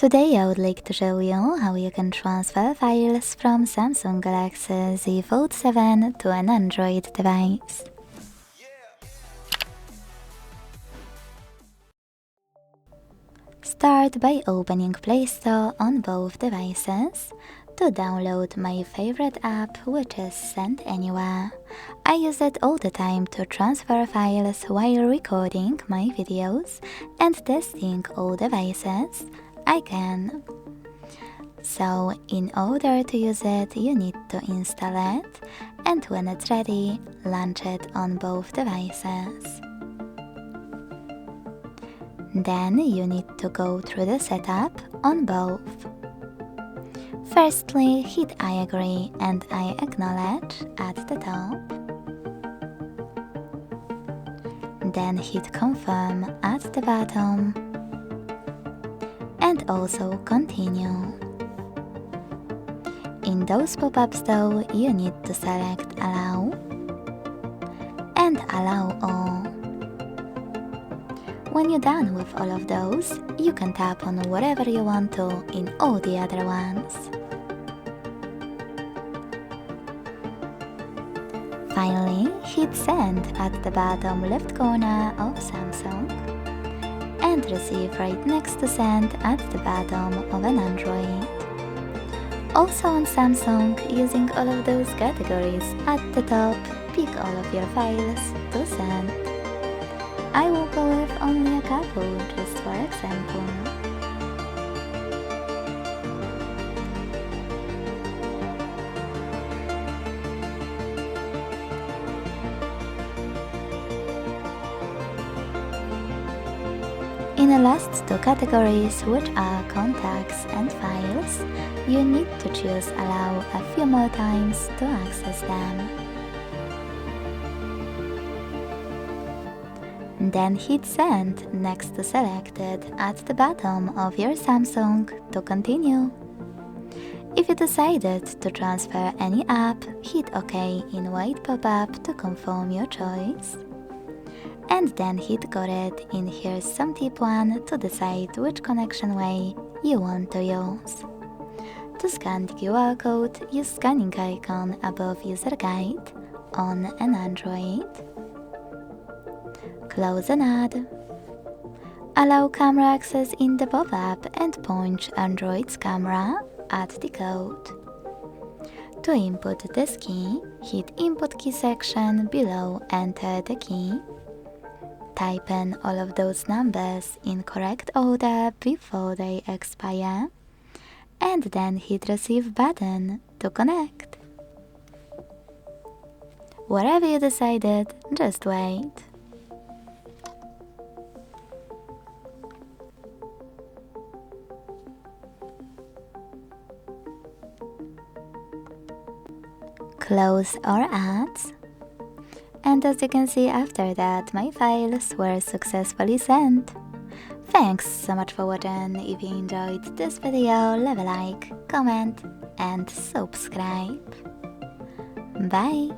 Today I would like to show you how you can transfer files from Samsung Galaxy Z Fold 7 to an Android device. Start by opening Play Store on both devices to download my favorite app, which is Send Anywhere. I use it all the time to transfer files while recording my videos and testing all devices I can. So in order to use it, you need to install it, and when it's ready, launch it on both devices. Then you need to go through the setup on both. Firstly, hit I agree and I acknowledge at the top. Then hit confirm at the bottom. And also continue. In those pop-ups though, you need to select allow and allow all. When you're done with all of those, you can tap on whatever you want to in all the other ones. Finally, hit send at the bottom left corner of Samsung and receive right next to send at the bottom of an Android. Also on Samsung, using all of those categories at the top, pick all of your files to send. I will go with only a couple, just for example. In the last two categories, which are contacts and files, you need to choose allow a few more times to access them. Then hit send next to selected at the bottom of your Samsung to continue. If you decided to transfer any app, hit OK in white pop-up to confirm your choice. And then hit got it in Here's Some Tip 1 to decide which connection way you want to use. To scan the QR code, use scanning icon above user guide on an Android. Close and add. Allow camera access in the pop-up and point Android's camera at the code. To input this key, hit Input Key section below, enter the key. Type in all of those numbers in correct order before they expire, and then hit Receive button to connect. Whatever you decided, just wait. Close our ads. And as you can see, after that, my files were successfully sent. Thanks so much for watching. If you enjoyed this video, leave a like, comment and subscribe. Bye!